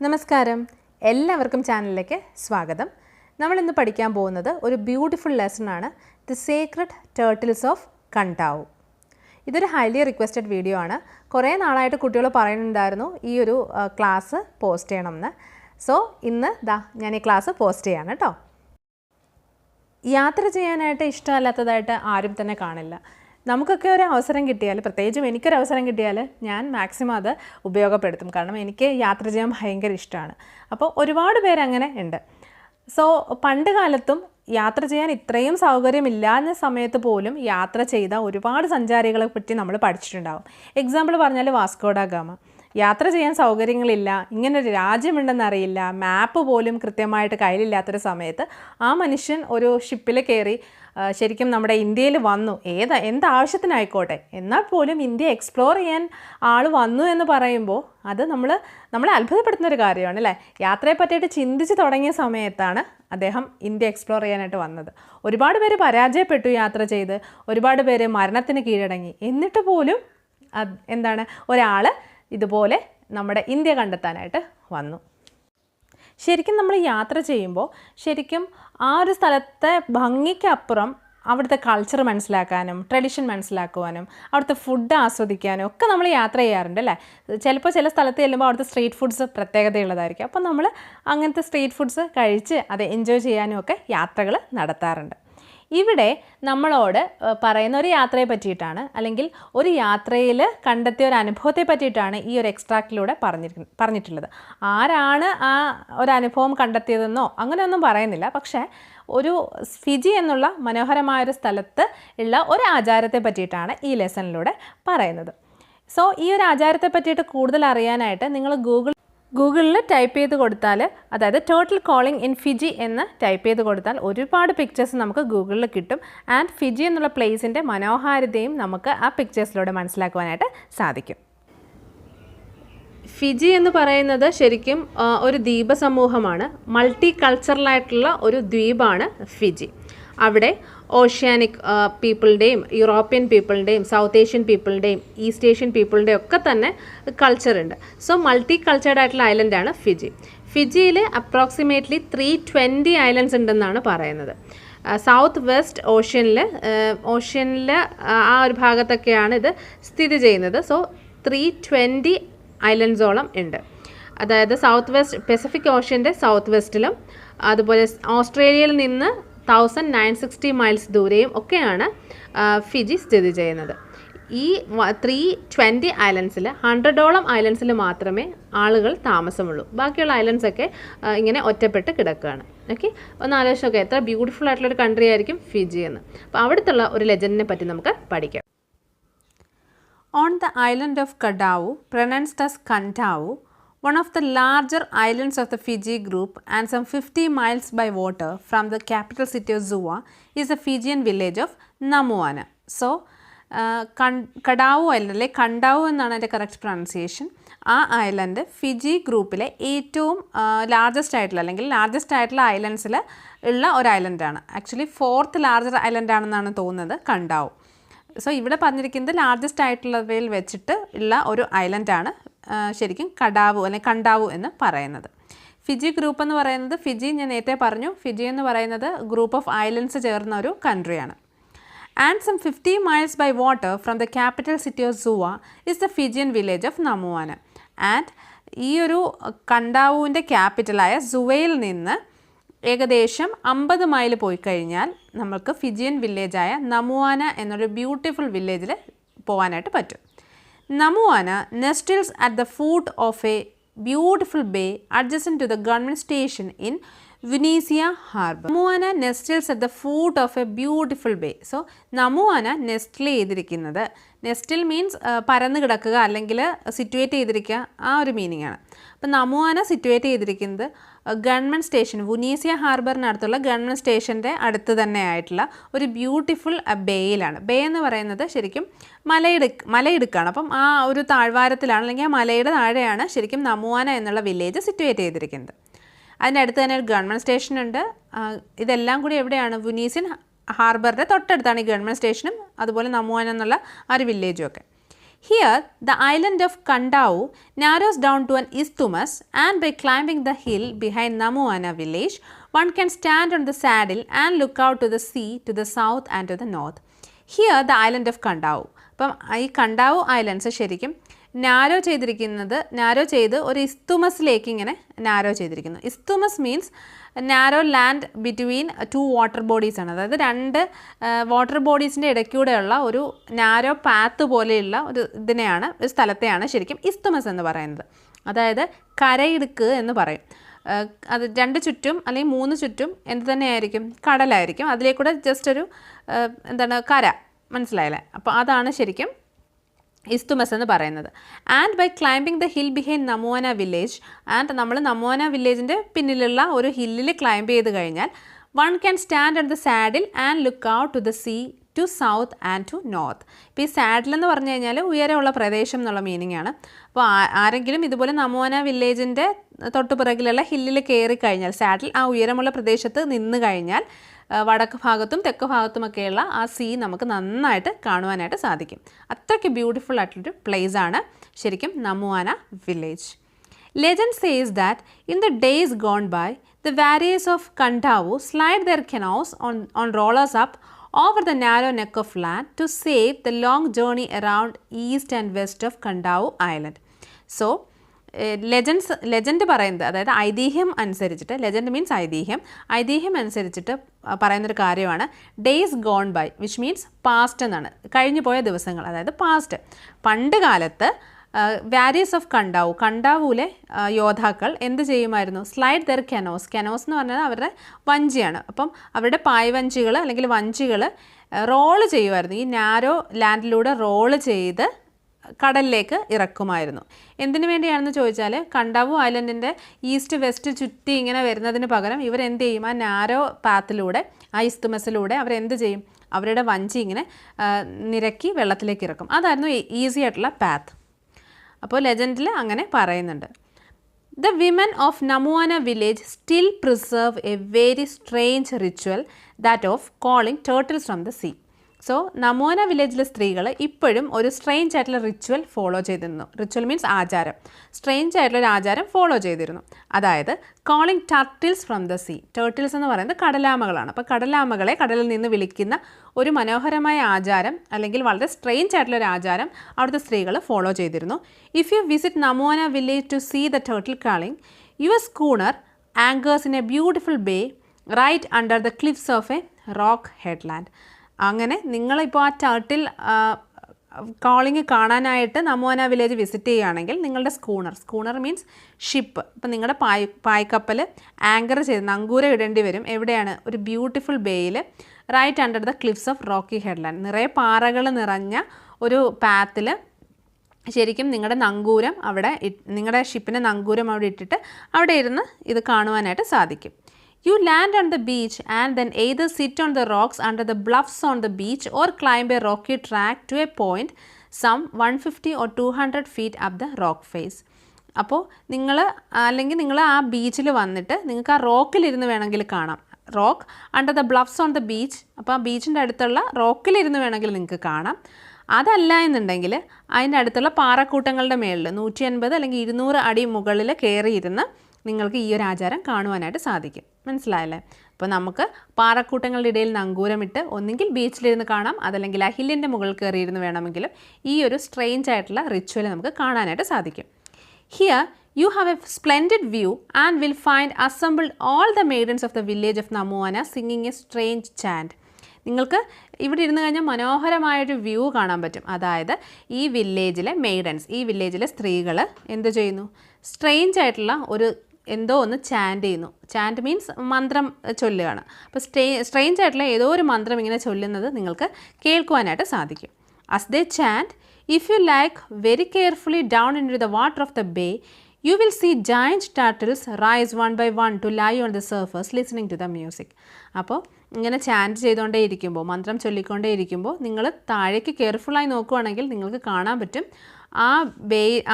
നമസ്കാരം, എല്ലാവർക്കും ചാനലിലേക്ക് സ്വാഗതം. നമ്മൾ ഇന്ന് പഠിക്കാൻ പോകുന്നത് ഒരു ബ്യൂട്ടിഫുൾ ലെസൺ ആണ്, ദി സീക്രട്ട് ടേർട്ടിൽസ് ഓഫ് കണ്ടാവു. ഇതൊരു ഹൈലി റിക്വസ്റ്റഡ് വീഡിയോ ആണ്. കുറേ നാളായിട്ട് കുട്ടികൾ പറയുന്നുണ്ടായിരുന്നു ഈ ഒരു ക്ലാസ് പോസ്റ്റ് ചെയ്യണമെന്ന്. സോ ഇന്ന് ഞാൻ ഈ ക്ലാസ് പോസ്റ്റ് ചെയ്യാണ് കേട്ടോ. യാത്ര ചെയ്യാനായിട്ട് ഇഷ്ടമല്ലാത്തതായിട്ട് ആരും തന്നെ കാണില്ല. നമുക്കൊക്കെ ഒരു അവസരം കിട്ടിയാൽ, പ്രത്യേകിച്ചും എനിക്കൊരവസരം കിട്ടിയാൽ ഞാൻ മാക്സിമം അത് ഉപയോഗപ്പെടുത്തും. കാരണം എനിക്ക് യാത്ര ചെയ്യാൻ ഭയങ്കര ഇഷ്ടമാണ്. അപ്പോൾ ഒരുപാട് പേരങ്ങനെ ഉണ്ട്. സോ പണ്ട് കാലത്തും യാത്ര ചെയ്യാൻ ഇത്രയും സൗകര്യമില്ലാത്ത സമയത്ത് പോലും യാത്ര ചെയ്ത ഒരുപാട് സഞ്ചാരികളെ പറ്റി നമ്മൾ പഠിച്ചിട്ടുണ്ടാകും. എക്സാമ്പിൾ പറഞ്ഞാൽ വാസ്കോ ഡ ഗാമ. യാത്ര ചെയ്യാൻ സൗകര്യങ്ങളില്ല, ഇങ്ങനൊരു രാജ്യമുണ്ടെന്നറിയില്ല, മാപ്പ് പോലും കൃത്യമായിട്ട് കയ്യിലില്ലാത്തൊരു സമയത്ത് ആ മനുഷ്യൻ ഒരു ഷിപ്പിൽ കയറി ശരിക്കും നമ്മുടെ ഇന്ത്യയിൽ വന്നു. എന്താവശ്യത്തിനായിക്കോട്ടെ, എന്നാൽ പോലും ഇന്ത്യ എക്സ്പ്ലോർ ചെയ്യാൻ ആൾ വന്നു എന്ന് പറയുമ്പോൾ അത് നമ്മളെ അത്ഭുതപ്പെടുത്തുന്നൊരു കാര്യമാണ് അല്ലേ. യാത്രയെ പറ്റിയിട്ട് ചിന്തിച്ച് തുടങ്ങിയ സമയത്താണ് അദ്ദേഹം ഇന്ത്യ എക്സ്പ്ലോർ ചെയ്യാനായിട്ട് വന്നത്. ഒരുപാട് പേര് പരാജയപ്പെട്ടു യാത്ര ചെയ്ത്, ഒരുപാട് പേര് മരണത്തിന് കീഴടങ്ങി. എന്നിട്ട് പോലും ഒരാൾ ഇതുപോലെ നമ്മുടെ ഇന്ത്യ കണ്ടെത്താനായിട്ട് വന്നു. ശരിക്കും നമ്മൾ യാത്ര ചെയ്യുമ്പോൾ ശരിക്കും ആ ഒരു സ്ഥലത്തെ ഭംഗിക്കപ്പുറം അവിടുത്തെ കൾച്ചർ മനസ്സിലാക്കാനും ട്രഡീഷൻ മനസ്സിലാക്കുവാനും അവിടുത്തെ ഫുഡ് ആസ്വദിക്കാനും ഒക്കെ നമ്മൾ യാത്ര ചെയ്യാറുണ്ട് അല്ലേ. ചിലപ്പോൾ ചില സ്ഥലത്ത് ചെല്ലുമ്പോൾ അവിടുത്തെ സ്ട്രീറ്റ് ഫുഡ്സ് പ്രത്യേകതയുള്ളതായിരിക്കും. അപ്പോൾ നമ്മൾ അങ്ങനത്തെ സ്ട്രീറ്റ് ഫുഡ്സ് കഴിച്ച് അത് എൻജോയ് ചെയ്യാനും ഒക്കെ യാത്രകൾ നടത്താറുണ്ട്. ഇവിടെ നമ്മളോട് പറയുന്ന ഒരു യാത്രയെ പറ്റിയിട്ടാണ്, അല്ലെങ്കിൽ ഒരു യാത്രയിൽ കണ്ടെത്തിയ ഒരു അനുഭവത്തെ പറ്റിയിട്ടാണ് ഈ ഒരു എക്സ്ട്രാക്റ്റിലൂടെ പറഞ്ഞിട്ടുള്ളത്. ആരാണ് ആ ഒരു അനുഭവം കണ്ടെത്തിയതെന്നോ അങ്ങനെയൊന്നും പറയുന്നില്ല. പക്ഷേ ഒരു ഫിജി എന്നുള്ള മനോഹരമായൊരു സ്ഥലത്ത് ഉള്ള ഒരു ആചാരത്തെ പറ്റിയിട്ടാണ് ഈ ലെസണിലൂടെ പറയുന്നത്. സോ ഈ ഒരു ആചാരത്തെ പറ്റിയിട്ട് കൂടുതൽ അറിയാനായിട്ട് നിങ്ങൾ ഗൂഗിളിൽ ടൈപ്പ് ചെയ്ത് കൊടുത്താൽ, അതായത് ടോട്ടൽ കോളിംഗ് ഇൻ ഫിജി എന്ന് ടൈപ്പ് ചെയ്ത് കൊടുത്താൽ ഒരുപാട് പിക്ചേഴ്സ് നമുക്ക് ഗൂഗിളിൽ കിട്ടും. ആൻഡ് ഫിജി എന്നുള്ള പ്ലേസിൻ്റെ മനോഹാരിതയും നമുക്ക് ആ പിക്ചേഴ്സിലൂടെ മനസ്സിലാക്കുവാനായിട്ട് സാധിക്കും. ഫിജി എന്ന് പറയുന്നത് ശരിക്കും ഒരു ദ്വീപ സമൂഹമാണ്. മൾട്ടി കൾച്ചറലായിട്ടുള്ള ഒരു ദ്വീപാണ് ഫിജി. അവിടെ ഓഷ്യാനിക് പീപ്പിളുടെയും യൂറോപ്യൻ പീപ്പിളിൻ്റെയും സൗത്ത് ഏഷ്യൻ പീപ്പിളിൻ്റെയും ഈസ്റ്റ് ഏഷ്യൻ പീപ്പിളിൻ്റെയും ഒക്കെ തന്നെ കൾച്ചറുണ്ട്. സോ മൾട്ടി കൾച്ചേർഡ് ആയിട്ടുള്ള ഐലൻഡാണ് ഫിജി. ഫിജിയിൽ അപ്രോക്സിമേറ്റ്ലി 320 ഐലൻഡ്സ് ഉണ്ടെന്നാണ് പറയുന്നത്. സൗത്ത് വെസ്റ്റ് ഓഷ്യനിൽ ആ ഒരു ഭാഗത്തൊക്കെയാണ് ഇത് സ്ഥിതി ചെയ്യുന്നത്. സോ 320 ഐലൻഡ്സോളം ഉണ്ട്. അതായത് സൗത്ത് വെസ്റ്റ് പസഫിക് ഓഷ്യൻ്റെ സൗത്ത് വെസ്റ്റിലും അതുപോലെ ഓസ്ട്രേലിയയിൽ നിന്ന് 1960 മൈൽസ് ദൂരെയും ഒക്കെയാണ് ഫിജി സ്ഥിതി ചെയ്യുന്നത്. ഈ 320 ഐലൻഡ്സിൽ 100ഓളം ഐലൻഡ്സിൽ മാത്രമേ ആളുകൾ താമസമുള്ളൂ. ബാക്കിയുള്ള ഐലൻഡ്സൊക്കെ ഇങ്ങനെ ഒറ്റപ്പെട്ട് കിടക്കുകയാണ്. ഓക്കെ, ഒന്ന് ആലോചിച്ച് നോക്കുക, എത്ര ബ്യൂട്ടിഫുൾ ആയിട്ടുള്ളൊരു കൺട്രി ആയിരിക്കും ഫിജി എന്ന്. അപ്പോൾ അവിടുത്തെ ഒരു ലെജൻഡിനെ പറ്റി നമുക്ക് പഠിക്കാം. On the island of Kadavu, pronounced as Kadavu, one of the larger islands of the Fiji group and some 50 miles by water from the capital city of Suva, is the Fijian village of Namuana. So, Kadavu island അല്ലെ Kandavu എന്നാണ് അതിൻ്റെ correct pronunciation. ആ island Fiji ഗ്രൂപ്പിലെ ഏറ്റവും largest ആയിട്ടുള്ള ഐലൻഡ്സിൽ ഉള്ള ഒരു ഐലൻഡാണ്. Actually 4th larger island ആണെന്നാണ് തോന്നുന്നത് കണ്ടാവു. സോ ഇവിടെ പറഞ്ഞിരിക്കുന്നത് ലാർജസ്റ്റ് ആയിട്ടുള്ളവയിൽ വെച്ചിട്ട് ഉള്ള ഒരു ഐലൻഡാണ് ശരിക്കും കണ്ടാവു എന്ന് പറയുന്നത്. ഫിജി ഗ്രൂപ്പ് എന്ന് പറയുന്നത്, ഞാൻ നേരത്തെ പറഞ്ഞു, ഫിജി എന്ന് പറയുന്നത് ഗ്രൂപ്പ് ഓഫ് ഐലൻഡ്സ് ചേർന്ന ഒരു കൺട്രിയാണ്. And some 50 miles by water from the capital city of Suva is the Fijian village of Namuana. And ഈ ഒരു കണ്ടാവുവിൻ്റെ ക്യാപിറ്റലായ സുവയിൽ നിന്ന് ഏകദേശം 50 മൈൽ പോയി കഴിഞ്ഞാൽ നമുക്ക് ഫിജിയൻ വില്ലേജായ നമുവാന എന്നൊരു ബ്യൂട്ടിഫുൾ വില്ലേജിൽ പോകാനായിട്ട് പറ്റും. Namuana nestles at the foot of a beautiful bay adjacent to the government station in Venetia Harbour. Namuana nestles at the foot of a beautiful bay. So, Namuana nestle ചെയ്തിരിക്കുന്നത്, നെസ്റ്റിൽ means പരന്ന് കിടക്കുക അല്ലെങ്കിൽ situate ചെയ്തിരിക്കുക, ആ ഒരു meaning ആണ്. അപ്പോൾ നമുവാന situate ചെയ്തിരിക്കുന്നത് ഗവൺമെൻറ് സ്റ്റേഷൻ, വുനീസിയ ഹാർബറിനടുത്തുള്ള ഗവൺമെൻറ് സ്റ്റേഷൻ്റെ അടുത്ത് തന്നെ ആയിട്ടുള്ള ഒരു ബ്യൂട്ടിഫുൾ ബേയിലാണ്. ബേ എന്ന് പറയുന്നത് ശരിക്കും മലയിടുക്കാണ്. അപ്പം ആ ഒരു താഴ്വാരത്തിലാണ്, അല്ലെങ്കിൽ ആ മലയുടെ താഴെയാണ് ശരിക്കും നമുവാന എന്നുള്ള വില്ലേജ് സിറ്റുവേറ്റ് ചെയ്തിരിക്കുന്നത്. അതിനടുത്ത് തന്നെ ഒരു ഗവൺമെൻറ് സ്റ്റേഷനുണ്ട്. ഇതെല്ലാം കൂടി എവിടെയാണ്? വുനീസിയൻ ഹാർബറിൻ്റെ തൊട്ടടുത്താണ് ഈ ഗവൺമെൻറ് സ്റ്റേഷനും അതുപോലെ നമുവാന എന്നുള്ള ആ ഒരു വില്ലേജും ഒക്കെ. Here, the island of Kadavu narrows down to an isthmus, and by climbing the hill behind Namuana village, one can stand on the saddle and look out to the sea to the south and to the north. Here, the island of Kadavu. അപ്പം ഈ കണ്ടാവു islands ശരിക്കും narrow ചെയ്ത് ഒരു ഇസ്തുമസിലേക്ക് ഇങ്ങനെ narrow ചെയ്തിരിക്കുന്നു. Isthmus means narrow land between two water bodies ആണ്. അതായത് രണ്ട് വാട്ടർ ബോഡീസിൻ്റെ ഇടയ്ക്കൂടെയുള്ള ഒരു നാരോ പാത്ത് പോലെയുള്ള ഒരു സ്ഥലത്തെയാണ് ശരിക്കും ഇസ്തുമസ് എന്ന് പറയുന്നത്. അതായത് കരയിടുക്ക് എന്ന് പറയും. അത് രണ്ട് ചുറ്റും അല്ലെങ്കിൽ മൂന്ന് ചുറ്റും എന്ത് തന്നെയായിരിക്കും, കടലായിരിക്കും. അതിലേക്കൂടെ ജസ്റ്റ് ഒരു കര, മനസ്സിലായില്ലേ? അപ്പോൾ അതാണ് ശരിക്കും ഇസ്തുമസ് എന്ന് പറയുന്നത്. And by climbing the hill behind Namuana village, and നമ്മൾ നമുവാന വില്ലേജിൻ്റെ പിന്നിലുള്ള ഒരു ഹില്ലിൽ ക്ലൈംബ് ചെയ്ത് കഴിഞ്ഞാൽ one can stand at the saddle and look out to the sea to south and to north. ഇപ്പോൾ ഈ സാഡിൽ എന്ന് പറഞ്ഞു കഴിഞ്ഞാൽ ഉയരമുള്ള പ്രദേശം എന്നുള്ള മീനിങ് ആണ്. അപ്പോൾ ആരെങ്കിലും ഇതുപോലെ നമുവാന വില്ലേജിൻ്റെ തൊട്ടുപിറകിലുള്ള ഹില്ലിൽ കയറി കഴിഞ്ഞാൽ, സാഡിൽ ആ ഉയരമുള്ള പ്രദേശത്ത് നിന്ന് കഴിഞ്ഞാൽ വടക്ക് ഭാഗത്തും തെക്ക് ഭാഗത്തുമൊക്കെയുള്ള ആ സീ നമുക്ക് നന്നായിട്ട് കാണുവാനായിട്ട് സാധിക്കും. അത്രയ്ക്ക് ബ്യൂട്ടിഫുൾ ആയിട്ടുള്ളൊരു പ്ലേസ് ആണ് ശരിക്കും നമുവാന village. Legend says that in the days gone by, the warriors of Kadavu slide their canoes on rollers up over the narrow neck of land to save the long journey around east and west of Kadavu Island. So, legend പറയുന്നത്, അതായത് ഐതിഹ്യം അനുസരിച്ചിട്ട്, legend means ഐതിഹ്യം അനുസരിച്ചിട്ട് പറയുന്നൊരു കാര്യമാണ് days gone by, which means past എന്നാണ്, കഴിഞ്ഞു പോയ ദിവസങ്ങൾ, അതായത് പാസ്റ്റ്. പണ്ട് കാലത്ത് വാരിയേഴ്സ് ഓഫ് കണ്ടാവൂലെ യോദ്ധാക്കൾ എന്ത് ചെയ്യുമായിരുന്നു? സ്ലൈഡ് ദെയർ കനോസ് എന്ന് പറഞ്ഞാൽ അവരുടെ വഞ്ചിയാണ്. അപ്പം അവരുടെ പായ്വഞ്ചികൾ അല്ലെങ്കിൽ വഞ്ചികൾ റോള് ചെയ്യുമായിരുന്നു. ഈ നാരോ ലാൻഡിലൂടെ റോള് ചെയ്ത് കടലിലേക്ക് ഇറക്കുമായിരുന്നു. എന്തിനു വേണ്ടിയാണെന്ന് ചോദിച്ചാൽ, കണ്ടാവു ഐലൻഡിൻ്റെ ഈസ്റ്റ് വെസ്റ്റ് ചുറ്റി ഇങ്ങനെ വരുന്നതിന് പകരം ഇവരെന്ത് ചെയ്യും? ആ നാരോ പാത്തിലൂടെ, ആ ഇസ്തുമസിലൂടെ അവരെന്ത് ചെയ്യും? അവരുടെ വഞ്ചി ഇങ്ങനെ നിരക്കി വെള്ളത്തിലേക്ക് ഇറക്കും. അതായിരുന്നു ഈസി ആയിട്ടുള്ള പാത്ത്. അപ്പോൾ ലെജൻഡിൽ അങ്ങനെ പറയുന്നുണ്ട്. The women of Namuana village still preserve a very strange ritual, that of calling turtles from the sea. So Namuana വില്ലേജിലെ സ്ത്രീകൾ ഇപ്പോഴും ഒരു സ്ട്രേഞ്ച് ആയിട്ടുള്ള റിച്വൽ ഫോളോ ചെയ്തിരുന്നു. റിച്വൽ മീൻസ് ആചാരം. സ്ട്രേഞ്ച് ആയിട്ടുള്ളൊരു ആചാരം ഫോളോ ചെയ്തിരുന്നു. അതായത് calling turtles from the sea. Turtles എന്ന് പറയുന്നത് കടലാമകളാണ്. അപ്പോൾ കടലാമകളെ കടലിൽ നിന്ന് വിളിക്കുന്ന ഒരു മനോഹരമായ ആചാരം, അല്ലെങ്കിൽ വളരെ സ്ട്രേഞ്ച് ആയിട്ടുള്ളൊരു ആചാരം അവിടുത്തെ സ്ത്രീകൾ ഫോളോ ചെയ്തിരുന്നു. If you visit Namuana village to see the turtle calling, your schooner anchors in a beautiful bay right under the cliffs of a rock headland. അങ്ങനെ നിങ്ങളിപ്പോൾ ആ ടർട്ടിൽ കോളിംഗ് കാണാനായിട്ട് നമുവാന വില്ലേജ് വിസിറ്റ് ചെയ്യുകയാണെങ്കിൽ നിങ്ങളുടെ സ്കൂണർ മീൻസ് ഷിപ്പ്, ഇപ്പം നിങ്ങളുടെ പായ്ക്കപ്പൽ anchor ചെയ്ത് നങ്കൂരം ഇടേണ്ടി വരും. എവിടെയാണ്? ഒരു ബ്യൂട്ടിഫുൾ ബേയിൽ right under the cliffs of rocky headland. നിറയെ പാറകൾ നിറഞ്ഞ ഒരു പാത്തിൽ ശരിക്കും നിങ്ങളുടെ നങ്കൂരം അവിടെ, നിങ്ങളുടെ ഷിപ്പിൻ്റെ നങ്കൂരം അവിടെ ഇട്ടിട്ട് അവിടെ ഇരുന്ന് ഇത് കാണുവാനായിട്ട് സാധിക്കും. You land on the beach and then either sit on the rocks under the bluffs on the beach or climb a rocky track to a point some 150 or 200 feet up the rock face. അപ്പോൾ നിങ്ങൾ ആ ബീച്ചിൽ വന്നിട്ട് നിങ്ങൾക്ക് ആ റോക്കിലിരുന്ന് വേണമെങ്കിൽ കാണാം. Rock under the bluffs on the beach. അപ്പോൾ ആ ബീച്ചിൻ്റെ അടുത്തുള്ള റോക്കിലിരുന്ന് വേണമെങ്കിൽ നിങ്ങൾക്ക് കാണാം. അതല്ല എന്നുണ്ടെങ്കിൽ അതിൻ്റെ അടുത്തുള്ള പാറക്കൂട്ടങ്ങളുടെ മേളിൽ 150 അല്ലെങ്കിൽ 200 അടി മുകളിൽ കയറിയിരുന്ന് നിങ്ങൾക്ക് ഈ ഒരു ആചാരം കാണുവാനായിട്ട് സാധിക്കും. മനസ്സിലായല്ലേ? അപ്പോൾ നമുക്ക് പാറക്കൂട്ടങ്ങളുടെ ഇടയിൽ നങ്കൂരമിട്ട് ഒന്നുകിൽ ബീച്ചിലിരുന്ന് കാണാം, അതല്ലെങ്കിൽ ആ ഹില്ലിൻ്റെ മുകളിൽ കയറിയിരുന്ന് വേണമെങ്കിലും ഈ ഒരു സ്ട്രേഞ്ച് ആയിട്ടുള്ള റിച്വൽ നമുക്ക് കാണാനായിട്ട് സാധിക്കും. Here you have a splendid view and will find assembled all the maidens of the village of Namuana singing a strange chant. നിങ്ങൾക്ക് ഇവിടെ ഇരുന്ന് കഴിഞ്ഞാൽ മനോഹരമായൊരു വ്യൂ കാണാൻ പറ്റും. അതായത് ഈ വില്ലേജിലെ മെയ്ഡൻസ്, ഈ വില്ലേജിലെ സ്ത്രീകൾ എന്ത് ചെയ്യുന്നു? സ്ട്രേഞ്ച് ആയിട്ടുള്ള എന്തോ ഒന്ന് ചാൻറ്റ് ചെയ്യുന്നു. ചാൻറ്റ് മീൻസ് മന്ത്രം ചൊല്ലുകയാണ്. അപ്പോൾ സ്ട്രേഞ്ച് ആയിട്ടുള്ള ഏതോ ഒരു മന്ത്രം ഇങ്ങനെ ചൊല്ലുന്നത് നിങ്ങൾക്ക് കേൾക്കുവാനായിട്ട് സാധിക്കും. As they chant, if you like very carefully down into the water of the bay, you will see giant turtles rise one by one to lie on the surface listening to the music. അപ്പോൾ ഇങ്ങനെ chant ചെയ്തുകൊണ്ടേ ഇരിക്കുമ്പോൾ, മന്ത്രം ചൊല്ലിക്കൊണ്ടേ ഇരിക്കുമ്പോൾ നിങ്ങൾ താഴേക്ക് കെയർഫുള്ളായി നോക്കുകയാണെങ്കിൽ നിങ്ങൾക്ക് കാണാൻ പറ്റും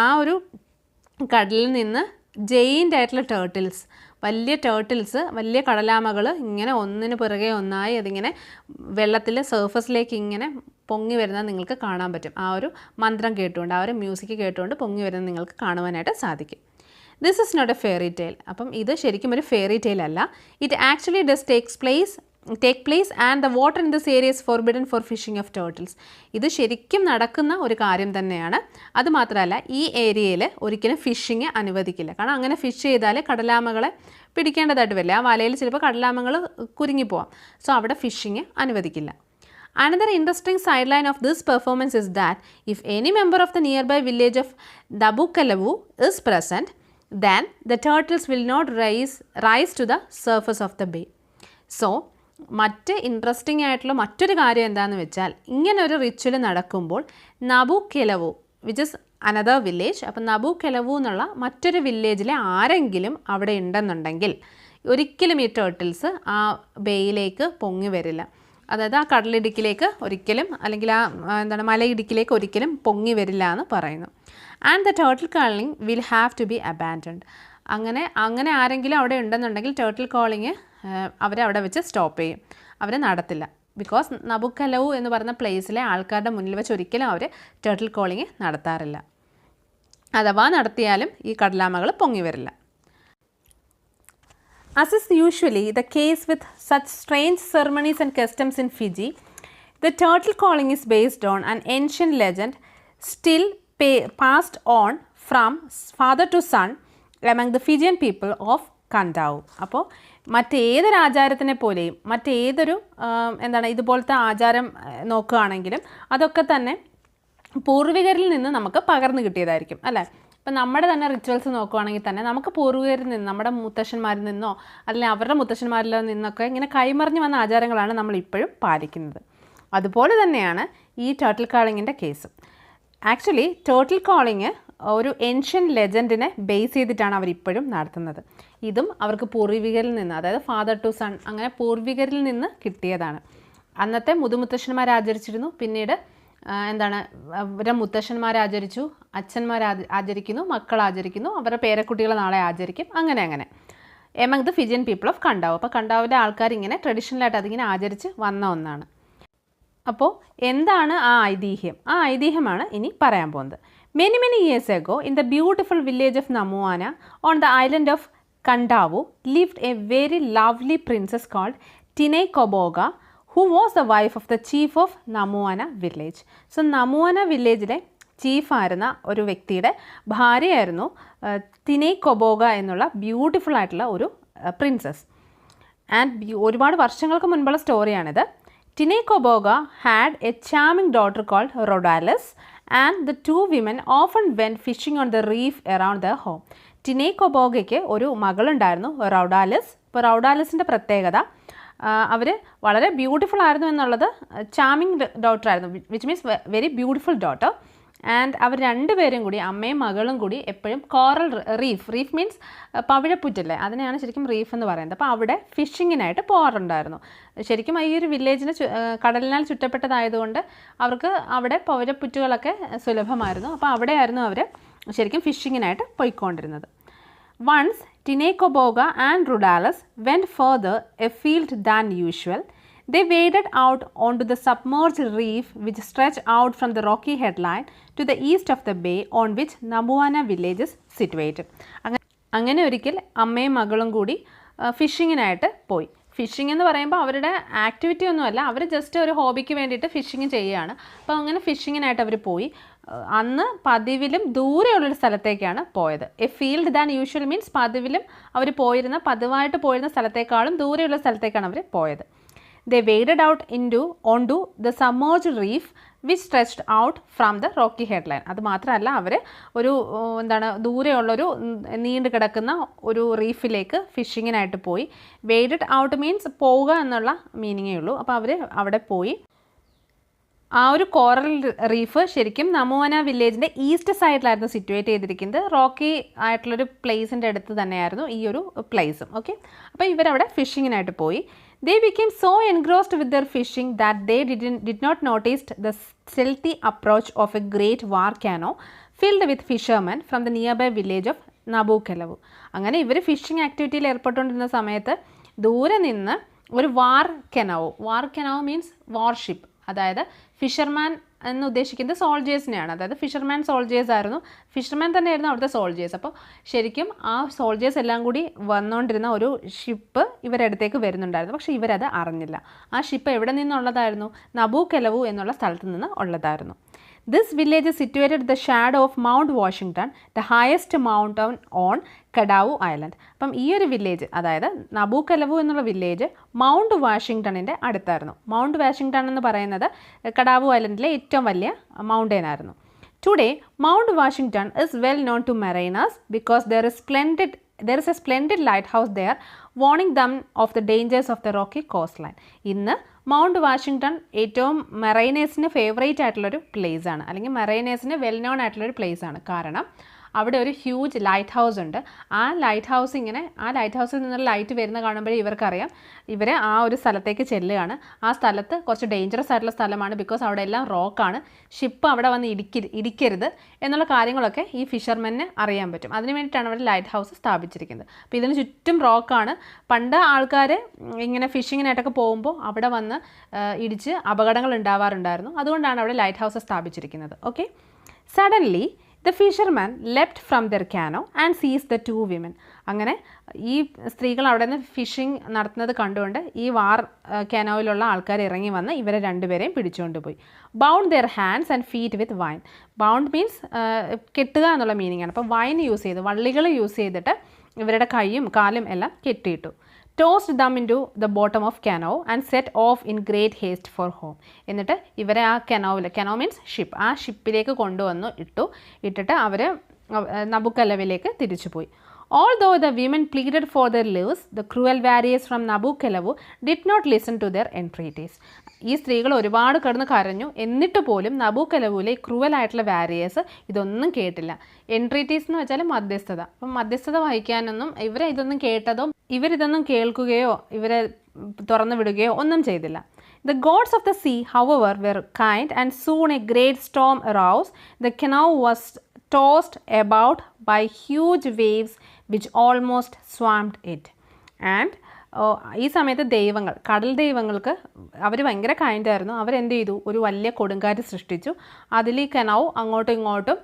ആ ഒരു കടലിൽ നിന്ന് ജെയിൻ്റ് ആയിട്ടുള്ള ടേർട്ടിൽസ്, വലിയ കടലാമകൾ ഇങ്ങനെ ഒന്നിന് പുറകെ ഒന്നായി അതിങ്ങനെ വെള്ളത്തിൽ സർഫസിലേക്ക് ഇങ്ങനെ പൊങ്ങി വരുന്നത് നിങ്ങൾക്ക് കാണാൻ പറ്റും. ആ ഒരു മന്ത്രം കേട്ടുകൊണ്ട്, ആ ഒരു മ്യൂസിക് കേട്ടുകൊണ്ട് പൊങ്ങി വരുന്നത് നിങ്ങൾക്ക് കാണുവാനായിട്ട് സാധിക്കും. This is not a fairy tale. അപ്പം ഇത് ശരിക്കും ഒരു ഫെയറി ടെയിൽ അല്ല. It actually does take place and the water in this area is forbidden for fishing of turtles. ഇത് ശരിക്കും നടക്കുന്ന ഒരു കാര്യം തന്നെയാണ്. അതുമാത്രമല്ല ഈ ഏരിയയിൽ ഒരിക്കലും ഫിഷിങ് അനുവദിക്കില്ല. കാരണം അങ്ങനെ ഫിഷ് ചെയ്താൽ കടലാമകളെ പിടിക്കേണ്ടതായിട്ട് വരില്ല. ആ വലയിൽ ചിലപ്പോൾ കടലാമകൾ കുരുങ്ങിപ്പോവാം. സോ അവിടെ ഫിഷിങ് അനുവദിക്കില്ല. Another interesting sideline of this performance is that if any member of the nearby village of Kadavu is present, then the turtles will not rise to the surface of the bay. So മറ്റ് interesting ആയിട്ടുള്ള മറ്റൊരു കാര്യം എന്താണെന്ന് വെച്ചാൽ, ഇങ്ങനെ ഒരു ritual നടക്കുമ്പോൾ കെലവു which is another village, അപ്പം കെലവു എന്നുള്ള മറ്റൊരു വില്ലേജിലെ ആരെങ്കിലും അവിടെ ഉണ്ടെന്നുണ്ടെങ്കിൽ ഒരിക്കലും ഈ ടേർട്ടിൽസ് ആ ബേയിലേക്ക് പൊങ്ങി വരില്ല. അതായത് ആ കടലിടുക്കിലേക്ക് ഒരിക്കലും, അല്ലെങ്കിൽ ആ മലയിടുക്കിലേക്ക് ഒരിക്കലും പൊങ്ങി വരില്ല എന്ന് പറയുന്നു. And the turtle calling will have to be abandoned. അങ്ങനെ ആരെങ്കിലും അവിടെ ഉണ്ടെന്നുണ്ടെങ്കിൽ ടേർട്ടിൽ കോളിങ് അവരെ അവിടെ വെച്ച് സ്റ്റോപ്പ് ചെയ്യും, അവരെ നടത്തില്ല. ബിക്കോസ് നബുക്കലവു എന്ന് പറയുന്ന പ്ലേസിലെ ആൾക്കാരുടെ മുന്നിൽ വെച്ച് ഒരിക്കലും അവർ ടേർട്ടിൽ കോളിങ് നടത്താറില്ല. അഥവാ നടത്തിയാലും ഈ കടലാമകൾ പൊങ്ങി വരില്ല. As is usually the case with such strange ceremonies and customs in Fiji, the turtle calling is based on an ancient legend still passed on from father to son among the Fijian people of Kadavu. അപ്പോൾ മറ്റേതൊരു ആചാരത്തിനെ പോലെയും മറ്റേതൊരു ഇതുപോലത്തെ ആചാരം നോക്കുകയാണെങ്കിലും അതൊക്കെ തന്നെ പൂർവികരിൽ നിന്ന് നമുക്ക് പകർന്നു കിട്ടിയതായിരിക്കും അല്ലേ. ഇപ്പം നമ്മുടെ തന്നെ റിച്വൽസ് നോക്കുകയാണെങ്കിൽ തന്നെ നമുക്ക് പൂർവികരിൽ നിന്ന്, നമ്മുടെ മുത്തശ്ശന്മാരിൽ നിന്നോ അല്ലെങ്കിൽ അവരുടെ മുത്തശ്ശന്മാരിൽ നിന്നൊക്കെ ഇങ്ങനെ കൈമറിഞ്ഞ് വന്ന ആചാരങ്ങളാണ് നമ്മൾ ഇപ്പോഴും പാലിക്കുന്നത്. അതുപോലെ തന്നെയാണ് ഈ ടേർട്ടിൽ കോളിങ്ങിൻ്റെ കേസ്. ആക്ച്വലി ടേർട്ടിൽ കോളിങ് ഒരു ഏൻഷ്യൻ ലെജൻഡിനെ ബേസ് ചെയ്തിട്ടാണ് അവരിപ്പോഴും നടത്തുന്നത്. ഇതും അവർക്ക് പൂർവികരിൽ നിന്ന്, അതായത് ഫാദർ ടു സൺ, അങ്ങനെ പൂർവികരിൽ നിന്ന് കിട്ടിയതാണ്. അന്നത്തെ മുതുമുത്തശ്ശന്മാർ ആചരിച്ചിരുന്നു, പിന്നീട് അവരുടെ മുത്തശ്ശന്മാർ ആചരിച്ചു, അച്ഛന്മാർ ആചരിക്കുന്നു, മക്കൾ ആചരിക്കുന്നു, അവരുടെ പേരക്കുട്ടികൾ നാളെ ആചരിക്കും, അങ്ങനെ among the Fijian people of Kandavu. അപ്പോൾ കണ്ടാവിലെ ആൾക്കാർ ഇങ്ങനെ ട്രഡീഷണലായിട്ട് അതിങ്ങനെ ആചരിച്ച് വന്ന ഒന്നാണ്. അപ്പോൾ എന്താണ് ആ ഐതിഹ്യം? ആ ഐതിഹ്യമാണ് ഇനി പറയാൻ പോകുന്നത്. Many years ago, in the beautiful village of Namuana on the island of Kadavu, lived a very lovely princess called Koboga, who was the wife of the chief of Namuana village. So, Namuana villageലെ ചീഫായിരുന്ന ഒരു വ്യക്തിയുടെ ഭാര്യയായിരുന്നു കൊബോഗ എന്നുള്ള beautiful ആയിട്ടുള്ള ഒരു princess. And ഒരുപാട് വർഷങ്ങൾക്ക് മുൻപുള്ള സ്റ്റോറിയാണിത്. Coboga had a charming daughter called Raudalice, and the two women often went fishing on the reef around their home. കൊബോഗയ്ക്ക് ഒരു മകളുണ്ടായിരുന്നു, റൗഡാലിസ്. ഇപ്പോൾ റൗഡാലിസിൻ്റെ പ്രത്യേകത, അവർ വളരെ ബ്യൂട്ടിഫുൾ ആയിരുന്നു എന്നുള്ളത്, ചാമിങ് ഡോട്ടർ ആയിരുന്നു, which means very beautiful daughter. And അവർ രണ്ടുപേരും കൂടി, അമ്മയും മകളും കൂടി, എപ്പോഴും കോറൽ റീഫ് മീൻസ് പവിഴപ്പുറ്റല്ലേ, അതിനെയാണ് ശരിക്കും റീഫ് എന്ന് പറയുന്നത്. അപ്പോൾ അവിടെ ഫിഷിങ്ങിനായിട്ട് പോകാറുണ്ടായിരുന്നു. ശരിക്കും ഈ ഒരു വില്ലേജിന് കടലിനാൽ ചുറ്റപ്പെട്ടതായതുകൊണ്ട് അവർക്ക് അവിടെ പവിഴപ്പുറ്റുകളൊക്കെ സുലഭമായിരുന്നു. അപ്പോൾ അവിടെയായിരുന്നു അവർ ശരിക്കും ഫിഷിങ്ങിനായിട്ട് പോയിക്കൊണ്ടിരുന്നത്. Once Koboga and Rudalus went further afield than usual. They waded out onto the submerged reef which stretched out from the rocky headland to the east of the bay on which Namuana village is situated. അങ്ങനെ ഒരിക്കൽ അമ്മയും മകളും കൂടി ഫിഷിങ്ങിനായിട്ട് പോയി. Phishing എന്ന് പറയുമ്പോൾ അവരുടെ activity ഒന്നുമല്ല, അവർ ജസ്റ്റ് ഒരു ഹോബിക്ക് വേണ്ടിയിട്ട് ഫിഷിങ് ചെയ്യുകയാണ്. അപ്പോൾ അങ്ങനെ ഫിഷിങ്ങിനായിട്ട് അവർ പോയി. അന്ന് പതിവിലും ദൂരെയുള്ളൊരു സ്ഥലത്തേക്കാണ് പോയത്. Afield than usual means പതിവിലും അവർ പതിവായിട്ട് പോയിരുന്ന സ്ഥലത്തേക്കാളും ദൂരെയുള്ള സ്ഥലത്തേക്കാണ് അവർ പോയത്. They waded out onto the submerged reef which stretched out from the rocky headland. അത് മാത്രമല്ല, അവർ ഒരു ദൂരെയുള്ളൊരു നീണ്ടു കിടക്കുന്ന ഒരു റീഫിലേക്ക് ഫിഷിങ്ങിനായിട്ട് പോയി. വേഡഡ് ഔട്ട് മീൻസ് പോവുക എന്നുള്ള മീനിങ്ങേ ഉള്ളൂ. അപ്പോൾ അവർ അവിടെ പോയി. ആ ഒരു കോറൽ റീഫ് ശരിക്കും നമോന വില്ലേജിൻ്റെ ഈസ്റ്റ് സൈഡിലായിരുന്നു സിറ്റുവേറ്റ് ചെയ്തിരിക്കുന്നത്. റോക്കി ആയിട്ടുള്ളൊരു പ്ലേസിൻ്റെ അടുത്ത് തന്നെയായിരുന്നു ഈ ഒരു പ്ലേസും. ഓക്കെ, അപ്പോൾ ഇവരവിടെ ഫിഷിങ്ങിനായിട്ട് പോയി. They became so engrossed with their fishing that they did not notice the stealthy approach of a great war canoe filled with fishermen from the nearby village of Kadavu. അങ്ങനെ ഇവർ phishing ആക്ടിവിറ്റിയിൽ ഏർപ്പെട്ടുകൊണ്ടിരുന്ന സമയത്ത് ദൂരെ നിന്ന് ഒരു വാർ കെനാവോ means warship, അതായത് fisherman എന്ന് ഉദ്ദേശിക്കുന്നത് സോൾജേഴ്സിനെയാണ്. അതായത് ഫിഷർമാൻ സോൾജേഴ്സ് ആയിരുന്നു, ഫിഷർമാൻ തന്നെയായിരുന്നു അവിടുത്തെ സോൾജേഴ്സ്. അപ്പോൾ ശരിക്കും ആ സോൾജേഴ്സ് എല്ലാം കൂടി വന്നുകൊണ്ടിരുന്ന ഒരു ഷിപ്പ് ഇവരുടെ അടുത്തേക്ക് വരുന്നുണ്ടായിരുന്നു. പക്ഷേ ഇവരത് അറിഞ്ഞില്ല. ആ ഷിപ്പ് എവിടെ നിന്നുള്ളതായിരുന്നു? നബൂക്കലവു എന്നുള്ള സ്ഥലത്ത് നിന്ന് ഉള്ളതായിരുന്നു. This village is situated at the shadow of Mount Washington, the highest mountain on Kadavu Island. അപ്പം ഈ ഒരു വില്ലേജ്, അതായത് നബൂക്കലവു എന്നുള്ള വില്ലേജ് മൗണ്ട് വാഷിങ്ടണിൻ്റെ അടുത്തായിരുന്നു. മൗണ്ട് വാഷിങ്ടൺ എന്ന് പറയുന്നത് കഡാവു ഐലൻഡിലെ ഏറ്റവും വലിയ മൗണ്ടൻ ആയിരുന്നു. Today, Mount Washington is well known to mariners because there is a splendid lighthouse there warning them of the dangers of the rocky coastline. ഇന്ന് മൗണ്ട് വാഷിങ്ടൺ ഏറ്റവും മെറൈനേഴ്സിന് favourite ആയിട്ടുള്ളൊരു place ആണ്, അല്ലെങ്കിൽ മെറൈനേഴ്സിന് വെൽ നോൺ ആയിട്ടുള്ളൊരു place ആണ്. കാരണം അവിടെ ഒരു ഹ്യൂജ് ലൈറ്റ് ഹൗസ് ഉണ്ട്. ആ ലൈറ്റ് ഹൗസിൽ നിന്നുള്ള ലൈറ്റ് വരുന്ന കാണുമ്പോഴേ ഇവർക്കറിയാം ഇവർ ആ ഒരു സ്ഥലത്തേക്ക് ചെല്ലുകയാണ്. ആ സ്ഥലത്ത് കുറച്ച് ഡേഞ്ചറസ് ആയിട്ടുള്ള സ്ഥലമാണ്, ബിക്കോസ് അവിടെ എല്ലാം റോക്കാണ്, ഷിപ്പ് അവിടെ വന്ന് ഇടിക്കരുത് എന്നുള്ള കാര്യങ്ങളൊക്കെ ഈ ഫിഷർമെന് അറിയാൻ പറ്റും. അതിന് വേണ്ടിയിട്ടാണ് അവിടെ ലൈറ്റ് ഹൗസ് സ്ഥാപിച്ചിരിക്കുന്നത്. അപ്പോൾ ഇതിന് ചുറ്റും റോക്കാണ്. പണ്ട് ആൾക്കാർ ഇങ്ങനെ ഫിഷിങ്ങിനായിട്ടൊക്കെ പോകുമ്പോൾ അവിടെ വന്ന് ഇടിച്ച് അപകടങ്ങൾ ഉണ്ടാവാറുണ്ടായിരുന്നു. അതുകൊണ്ടാണ് അവിടെ ലൈറ്റ് ഹൗസ് സ്ഥാപിച്ചിരിക്കുന്നത്. Okay, suddenly the fisherman leapt from their canoe and seized the two women. അങ്ങനെ ഈ സ്ത്രീകൾ അവിടെ നിന്ന് ഫിഷിംഗ് നടത്തുന്നത് കണ്ടുകൊണ്ട് ഈ കനോയിലുള്ള ആൾക്കാർ ഇറങ്ങി വന്ന് ഇവരെ രണ്ടുപേരെയും പിടിച്ചുകൊണ്ട് പോയി. Bound there hands and feet with wine. Bound means കെട്ടുക എന്നുള്ള മീനിങ് ആണ്. അപ്പോൾ വൈൻ യൂസ് ചെയ്ത്, വള്ളികൾ യൂസ് ചെയ്തിട്ട് ഇവരുടെ കൈയും കാലും എല്ലാം കെട്ടിയിട്ടു. tossed them into the bottom of canoe and set off in great haste for home. എന്നിട്ട് ഇവരെ ആ കനോ മീൻസ് ഷിപ്പ്, ആ ഷിപ്പിലേക്ക് കൊണ്ടുവന്നു ഇട്ടിട്ട് അവർ നബൂക്കലവിലേക്ക് തിരിച്ചുപോയി. Although the women pleaded for their lives, the cruel warriors from Nabukalavu did not listen to their entreaties. ഈ സ്ത്രീകൾ ഒരുപാട് കിടന്ന് കരഞ്ഞു, എന്നിട്ട് പോലും നബൂക്കലവുവിലെ ക്രൂവൽ ആയിട്ടുള്ള വാരിയേഴ്സ് ഇതൊന്നും കേട്ടില്ല. എൻട്രീറ്റീസ് എന്ന് വെച്ചാൽ മധ്യസ്ഥത. അപ്പം മധ്യസ്ഥത വഹിക്കാനൊന്നും ഇവരിതൊന്നും കേൾക്കുകയോ ഇവരെ തുറന്നു വിടുകയോ ഒന്നും ചെയ്തില്ല. The gods of the sea, however, were kind, and soon a great storm arose. The canoe was tossed about by huge waves which almost swamped it. And ഈ സമയത്ത് കടൽ ദൈവങ്ങൾക്ക് അവർ ഭയങ്കര കൈൻഡായിരുന്നു. അവരെന്ത് ചെയ്തു? ഒരു വലിയ കൊടുങ്കാറ്റ് സൃഷ്ടിച്ചു. അതിൽ ഈ കനൗ അങ്ങോട്ടും ഇങ്ങോട്ടും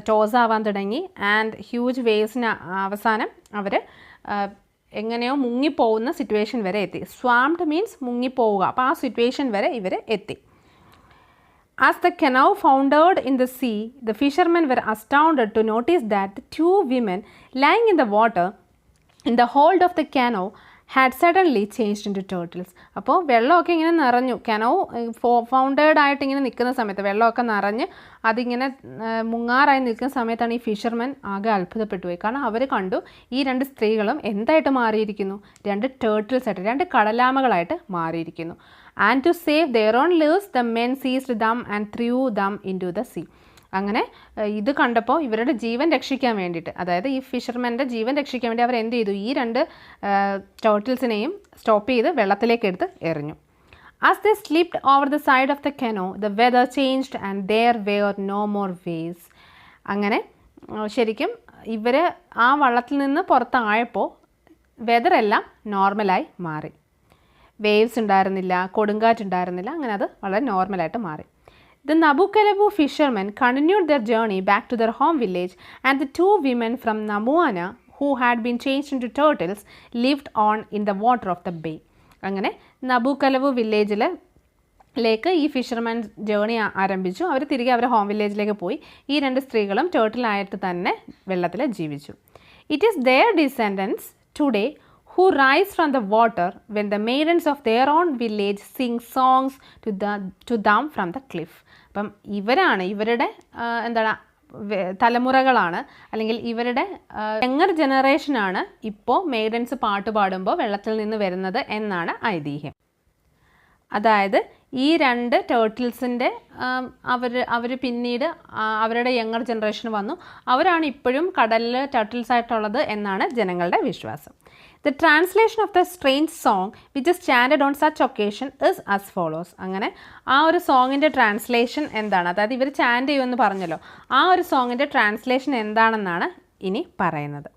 ടോസ് ആവാൻ തുടങ്ങി. ആൻഡ് ഹ്യൂജ് വേവ്സിന് അവസാനം അവർ എങ്ങനെയോ മുങ്ങിപ്പോകുന്ന സിറ്റുവേഷൻ വരെ എത്തി. സ്വാംഡ് മീൻസ് മുങ്ങിപ്പോവുക. അപ്പോൾ ആ സിറ്റുവേഷൻ വരെ ഇവർ എത്തി. As the canoe foundered in the sea, the fishermen were astounded to notice that the two women lying in the water in the hold of the canoe had suddenly changed into turtles. അപ്പോൾ വെള്ളമൊക്കെ ഇങ്ങനെ നിറഞ്ഞു, canoe ഫൗണ്ടേഡ് ആയിട്ട് ഇങ്ങനെ നിൽക്കുന്ന സമയത്ത് വെള്ളമൊക്കെ നിറഞ്ഞ് അതിങ്ങനെ മുങ്ങാറായി നിൽക്കുന്ന സമയത്താണ് ഈ ഫിഷർമെൻ ആകെ അത്ഭുതപ്പെട്ടു പോയി. കാരണം അവർ കണ്ടു ഈ രണ്ട് സ്ത്രീകളും എന്തായിട്ട് മാറിയിരിക്കുന്നു? രണ്ട് ടേർട്ടിൽസ് ആയിട്ട്, രണ്ട് കടലാമകളായിട്ട് മാറിയിരിക്കുന്നു. And to save their own lives the men seized them and threw them into the sea. അങ്ങനെ ഇത് കണ്ടപ്പോൾ ഇവരുടെ ജീവൻ രക്ഷിക്കാൻ വേണ്ടിയിട്ട്, അതായത് ഈ ഫിഷർമെൻ്റെ ജീവൻ രക്ഷിക്കാൻ വേണ്ടി അവർ എന്ത് ചെയ്തു? ഈ രണ്ട് ടേർട്ടിൽസിനെയും സ്റ്റോപ്പ് ചെയ്ത് വെള്ളത്തിലേക്ക് എടുത്ത് എറിഞ്ഞു. As they slipped over the side of the canoe, the weather changed and there were no more waves. അങ്ങനെ ശരിക്കും ഇവർ ആ വള്ളത്തിൽ നിന്ന് പുറത്തായപ്പോൾ വെതറെല്ലാം നോർമലായി മാറി. വേവ്സ് ഉണ്ടായിരുന്നില്ല, കൊടുങ്കാറ്റുണ്ടായിരുന്നില്ല, അങ്ങനെ അത് വളരെ നോർമലായിട്ട് മാറി. The Nabukalavu fishermen continued their journey back to their home village, and the two women from Namuana, who had been changed into turtles, lived on in the water of the bay. അങ്ങനെ നബൂക്കലവു വില്ലേജിലേക്ക് ഈ fisherman journey ആരംഭിച്ചു. അവർ തിരികെ അവരുടെ home വില്ലേജിലേക്ക് പോയി. ഈ രണ്ട് സ്ത്രീകളും ടേർട്ടിലായിട്ട് തന്നെ വെള്ളത്തിൽ ജീവിച്ചു. It is their descendants today who rise from the water when the maidens of their own village sing songs to them from the cliff. അപ്പം ഇവരുടെ എന്താണ് തലമുറകളാണ്, അല്ലെങ്കിൽ ഇവരുടെ യങ്ങർ ജനറേഷനാണ് ഇപ്പോൾ മെയ്ഡൻസ് പാട്ട് പാടുമ്പോൾ വെള്ളത്തിൽ നിന്ന് വരുന്നത് എന്നാണ് ഐതിഹ്യം. അതായത് ഈ രണ്ട് ടേർട്ടിൽസിൻ്റെ അവർ പിന്നീട് അവരുടെ യങ്ങർ ജനറേഷൻ വന്നു, അവരാണ് ഇപ്പോഴും കടലിൽ ടേർട്ടിൽസ് ആയിട്ടുള്ളത് എന്നാണ് ജനങ്ങളുടെ വിശ്വാസം. The translation of the strange song which is chanted on such occasion is as follows. അങ്ങനെ ആ ഒരു സോങ്ങിൻ്റെ ട്രാൻസ്ലേഷൻ എന്താണ്? അതായത് ഇവർ ചാൻറ്റ് ചെയ്യുമെന്ന് പറഞ്ഞല്ലോ, ആ ഒരു സോങ്ങിൻ്റെ ട്രാൻസ്ലേഷൻ എന്താണെന്നാണ് ഇനി പറയുന്നത്.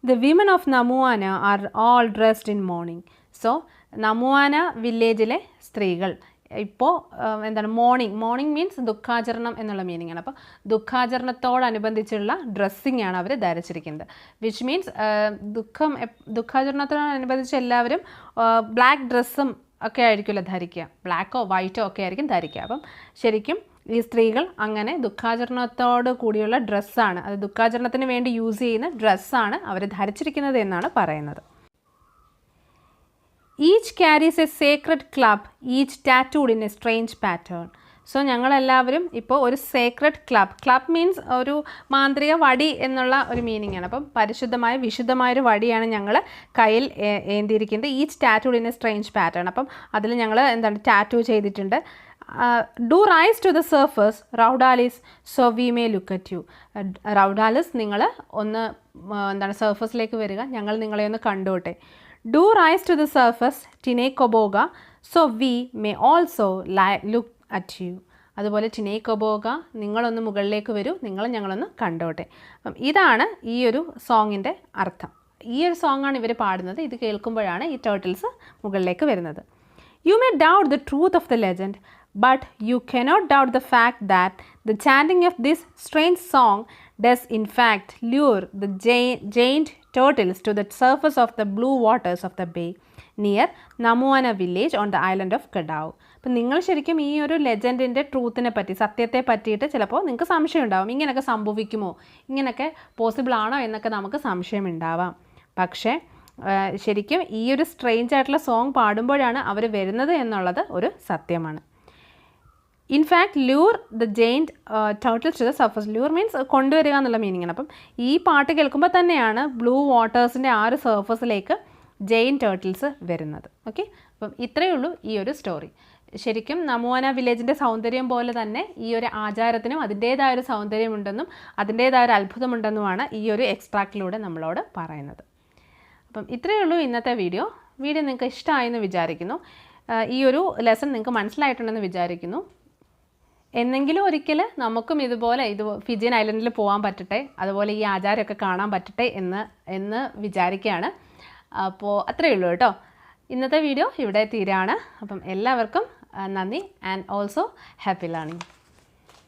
The women of Namuana are all dressed in mourning. So നമുവാന വില്ലേജിലെ സ്ത്രീകൾ ഇപ്പോൾ എന്താണ് മോർണിംഗ് മീൻസ് ദുഃഖാചരണം എന്നുള്ള മീനിങ് ആണ്. അപ്പോൾ ദുഃഖാചരണത്തോടനുബന്ധിച്ചുള്ള ഡ്രസ്സിങ് ആണ് അവർ ധരിച്ചിരിക്കുന്നത്. വിച്ച് മീൻസ് ദുഃഖാചരണത്തോടനുബന്ധിച്ച് എല്ലാവരും ബ്ലാക്ക് ഡ്രസ്സും ഒക്കെ ആയിരിക്കുമല്ലോ ധരിക്കുക, ബ്ലാക്കോ വൈറ്റോ ഒക്കെ ആയിരിക്കും ധരിക്കുക. അപ്പം ശരിക്കും ഈ സ്ത്രീകൾ അങ്ങനെ ദുഃഖാചരണത്തോട് കൂടിയുള്ള ഡ്രസ്സാണ്, അത് ദുഃഖാചരണത്തിന് വേണ്ടി യൂസ് ചെയ്യുന്ന ഡ്രസ്സാണ് അവർ ധരിച്ചിരിക്കുന്നത് എന്നാണ് പറയുന്നത്. Each carries a sacred club, each tattooed in a strange pattern. So ഞങ്ങളെല്ലാവരും ഇപ്പോൾ ഒരു സേക്രഡ് ക്ലബ് മീൻസ് ഒരു മാന്ത്രിക വടി എന്നുള്ള ഒരു മീനിങ് ആണ്. അപ്പം വിശുദ്ധമായൊരു വടിയാണ് ഞങ്ങൾ കയ്യിൽ ഏന്തിയിരിക്കുന്നത്. Each tattooed in a strange pattern. അപ്പം അതിൽ ഞങ്ങൾ ടാറ്റൂ ചെയ്തിട്ടുണ്ട്. Do rise to the surface Raudalice so we may look at you. Raudalice നിങ്ങൾ ഒന്ന് സർഫസിലേക്ക് വരിക, ഞങ്ങൾ നിങ്ങളെ ഒന്ന് കണ്ടോട്ടെ. Do rise to the surface Tinaicoboga so we may also look at you. അതുപോലെ ടിനേക്കൊബോഗ നിങ്ങളൊന്ന് മുകളിലേക്ക് വരൂ, ഞങ്ങളൊന്ന് കണ്ടോട്ടെ. അപ്പം ഇതാണ് ഈ ഒരു സോങ്ങിൻ്റെ അർത്ഥം. ഈ ഒരു സോങ്ങാണ് ഇവർ പാടുന്നത്. ഇത് കേൾക്കുമ്പോഴാണ് ഈ ടേർട്ടിൽസ് മുകളിലേക്ക് വരുന്നത്. You may doubt the truth of the legend, but you cannot doubt the fact that the chanting of this strange song does in fact lure the giant turtles to the surface of the blue waters of the bay near Namuana village on the island of Kadavu. അപ്പം നിങ്ങൾ ശരിക്കും ഈ ഒരു ലെജൻഡിൻ്റെ ട്രൂത്തിനെ പറ്റി, സത്യത്തെ പറ്റിയിട്ട് ചിലപ്പോൾ നിങ്ങൾക്ക് സംശയം ഉണ്ടാവും. ഇങ്ങനെയൊക്കെ സംഭവിക്കുമോ, ഇങ്ങനെയൊക്കെ പോസിബിൾ ആണോ എന്നൊക്കെ നമുക്ക് സംശയം ഉണ്ടാവാം. പക്ഷേ ശരിക്കും ഈ ഒരു സ്ട്രേഞ്ച് ആയിട്ടുള്ള സോങ് പാടുമ്പോഴാണ് അവർ വരുന്നത് എന്നുള്ളത് ഒരു സത്യമാണ്. In fact lure the giant turtles to the surface. Lure means കൊണ്ടുവരിക എന്നുള്ള മീനിങ് ആണ്. അപ്പം ഈ പാട്ട് കേൾക്കുമ്പോൾ തന്നെയാണ് ബ്ലൂ വാട്ടേഴ്സിൻ്റെ ആ ഒരു സർഫസിലേക്ക് ജെയിൻ ടേർട്ടിൽസ് വരുന്നത്. ഓക്കെ, അപ്പം ഇത്രയേ ഉള്ളൂ ഈ ഒരു സ്റ്റോറി. ശരിക്കും നമുവാന വില്ലേജിൻ്റെ സൗന്ദര്യം പോലെ തന്നെ ഈ ഒരു ആചാരത്തിനും അതിൻ്റേതായൊരു സൗന്ദര്യമുണ്ടെന്നും അതിൻ്റേതായൊരു അത്ഭുതമുണ്ടെന്നുമാണ് ഈ ഒരു എക്സ്ട്രാക്റ്റിലൂടെ നമ്മളോട് പറയുന്നത്. അപ്പം ഇത്രയേ ഉള്ളൂ ഇന്നത്തെ വീഡിയോ നിങ്ങൾക്ക് ഇഷ്ടമായെന്ന് വിചാരിക്കുന്നു. ഈ ഒരു ലെസൺ നിങ്ങൾക്ക് മനസ്സിലായിട്ടുണ്ടെന്ന് വിചാരിക്കുന്നു. എന്നെങ്കിലും ഒരിക്കൽ നമുക്കും ഇതുപോലെ ഫിജിയൻ ഐലൻഡിൽ പോകാൻ പറ്റട്ടെ, അതുപോലെ ഈ ആചാരമൊക്കെ കാണാൻ പറ്റട്ടെ എന്ന് വിചാരിക്കുകയാണ്. അപ്പോൾ അത്രയേ ഉള്ളൂ കേട്ടോ. ഇന്നത്തെ വീഡിയോ ഇവിടെ തീരാണ്. അപ്പം എല്ലാവർക്കും നന്ദി ആൻഡ് ഓൾസോ ഹാപ്പി ലേണിംഗ്.